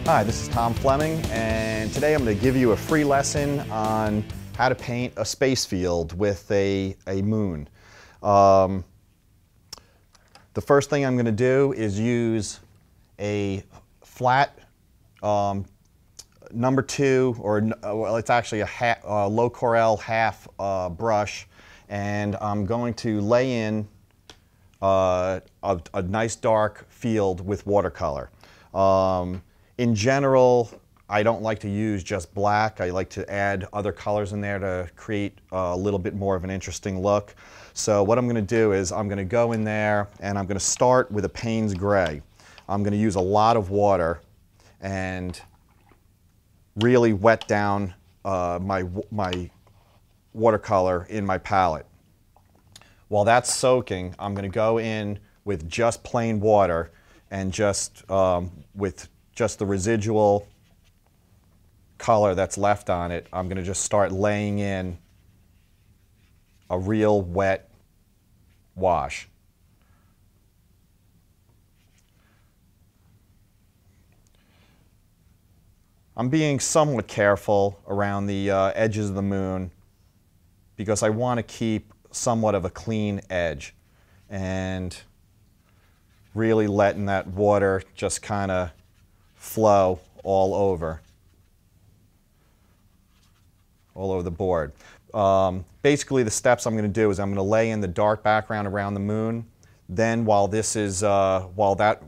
Hi, this is Tom Fleming, and today I'm going to give you a free lesson on how to paint a space field with a moon. The first thing I'm going to do is use a flat number 2, or well, it's actually a low Corel half brush, and I'm going to lay in a nice dark field with watercolor. In general, I don't like to use just black. I like to add other colors in there to create a little bit more of an interesting look. So what I'm going to do is I'm going to go in there and I'm going to start with a Payne's Gray. I'm going to use a lot of water and really wet down my watercolor in my palette. While that's soaking, I'm going to go in with just plain water and just with just the residual color that's left on it, I'm going to just start laying in a real wet wash. I'm being somewhat careful around the edges of the moon because I want to keep somewhat of a clean edge, and really letting that water just kind of flow all over the board. Basically, the steps I'm going to do is I'm going to lay in the dark background around the moon. Then while that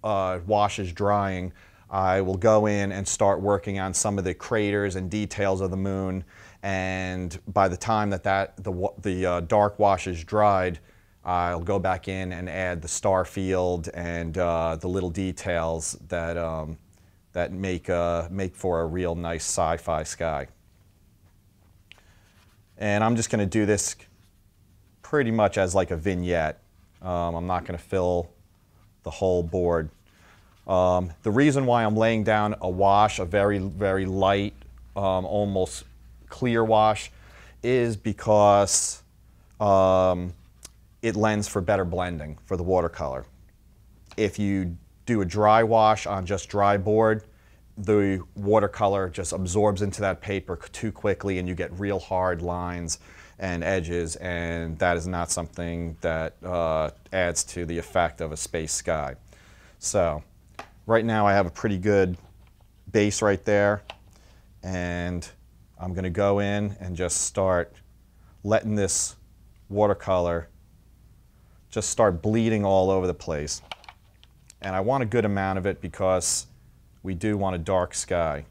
wash is drying, I will go in and start working on some of the craters and details of the moon. And by the time that the dark wash is dried, I'll go back in and add the star field and the little details that make for a real nice sci-fi sky. And I'm just going to do this pretty much as like a vignette. I'm not going to fill the whole board. The reason why I'm laying down a wash, a very, very light, almost clear wash, is because it lends for better blending for the watercolor. If you do a dry wash on just dry board, the watercolor just absorbs into that paper too quickly and you get real hard lines and edges, and that is not something that adds to the effect of a space sky. So right now I have a pretty good base right there, and I'm going to go in and just start letting this watercolor just start bleeding all over the place. And I want a good amount of it because we do want a dark sky.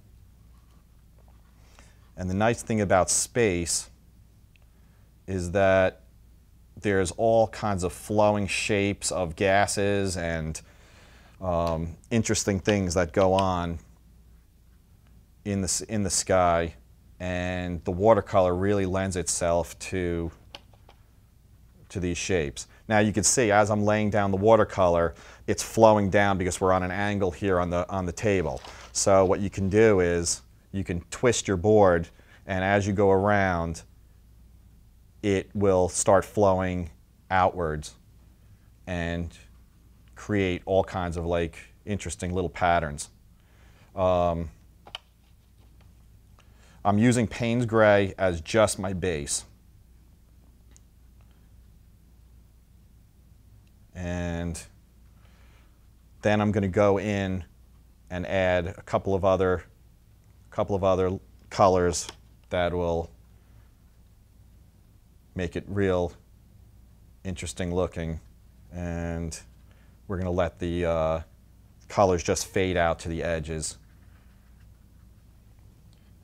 And the nice thing about space is that there's all kinds of flowing shapes of gases and interesting things that go on in the sky, and the watercolor really lends itself to these shapes. Now you can see as I'm laying down the watercolor, it's flowing down because we're on an angle here on the table. So what you can do is you can twist your board, and as you go around, it will start flowing outwards and create all kinds of like interesting little patterns. I'm using Payne's Gray as just my base. And then I'm going to go in and add a couple of other colors that will make it real interesting looking, and we're going to let the colors just fade out to the edges.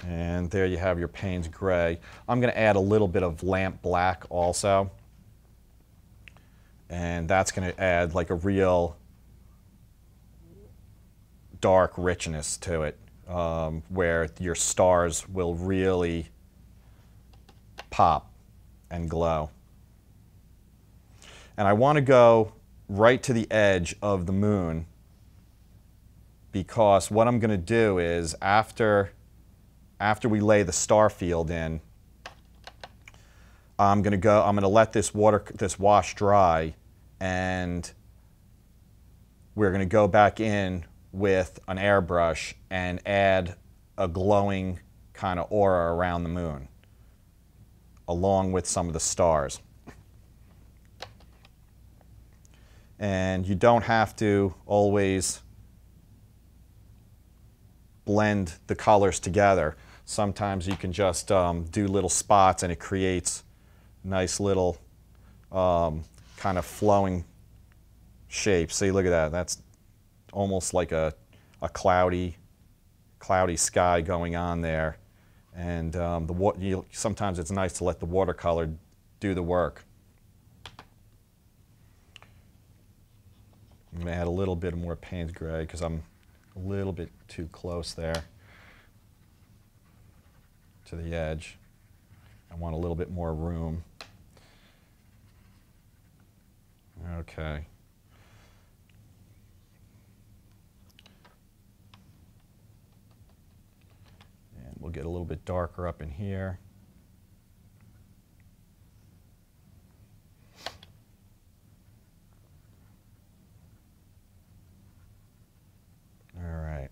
And there you have your Payne's Gray. I'm going to add a little bit of lamp black also, and that's going to add like a real dark richness to it, where your stars will really pop and glow. And I want to go right to the edge of the moon, because what I'm going to do is after we lay the star field in, I'm going to let this wash dry, and we're going to go back in with an airbrush and add a glowing kind of aura around the moon, along with some of the stars. And you don't have to always blend the colors together. Sometimes you can just do little spots and it creates nice little kind of flowing shapes. See, look at that. That's almost like a cloudy sky going on there. And sometimes it's nice to let the watercolor do the work. I'm going to add a little bit more Payne's gray because I'm a little bit too close there to the edge. I want a little bit more room. Okay. And we'll get a little bit darker up in here. All right.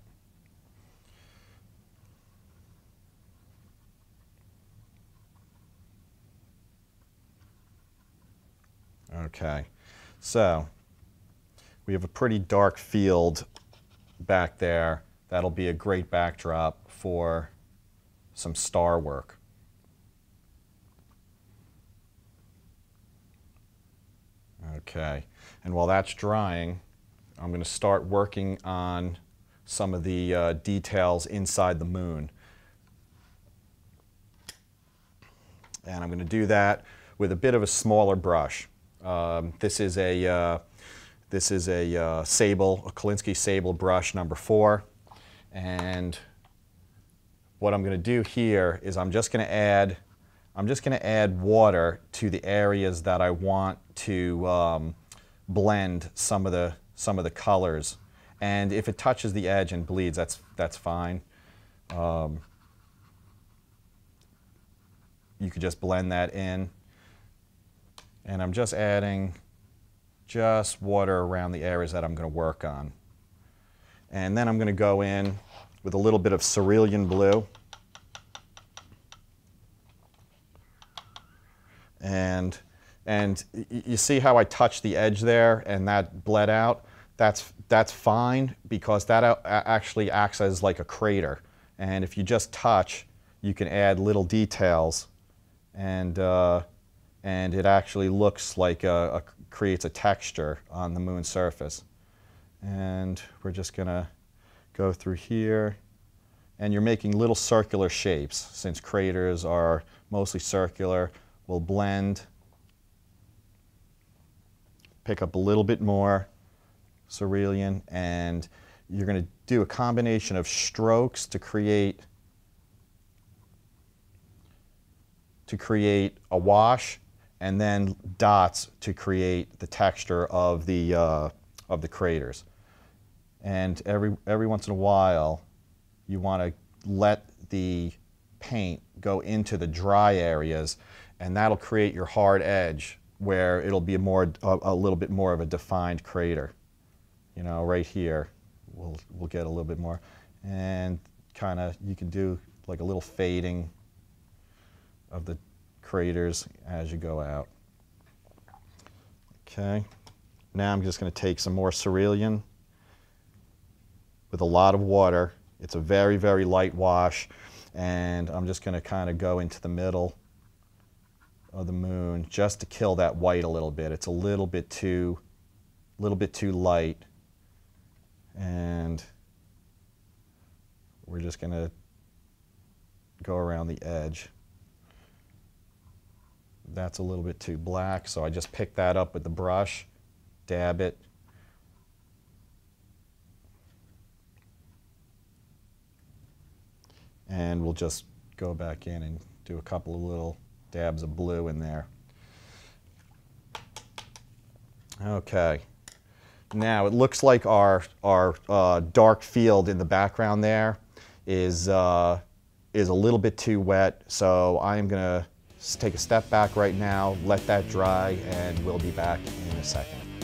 Okay, so we have a pretty dark field back there. That'll be a great backdrop for some star work. Okay, and while that's drying, I'm going to start working on some of the details inside the moon. And I'm going to do that with a bit of a smaller brush. This is a sable, a Kolinsky sable brush number 4, and what I'm going to do here is I'm just going to add water to the areas that I want to blend some of the colors, and if it touches the edge and bleeds, that's fine. You could just blend that in. And I'm just adding just water around the areas that I'm going to work on. And then I'm going to go in with a little bit of cerulean blue. And you see how I touched the edge there and that bled out? That's fine because that actually acts as like a crater. And if you just touch, you can add little details and it actually looks like creates a texture on the moon surface. And we're just going to go through here. And you're making little circular shapes. Since craters are mostly circular, we'll blend, pick up a little bit more cerulean, and you're going to do a combination of strokes to create a wash, and then dots to create the texture of the craters. And every once in a while, you want to let the paint go into the dry areas, and that'll create your hard edge where it'll be a little bit more of a defined crater. You know, right here, we'll get a little bit more, and kind of you can do like a little fading of the craters as you go out. Okay, now I'm just going to take some more cerulean with a lot of water. It's a very, very light wash, and I'm just going to kind of go into the middle of the moon just to kill that white a little bit. It's a little bit too light, and we're just going to go around the edge. That's a little bit too black, so I just pick that up with the brush, dab it, and we'll just go back in and do a couple of little dabs of blue in there. Okay, now it looks like our dark field in the background there is a little bit too wet, so I'm going to take a step back right now, let that dry, and we'll be back in a second.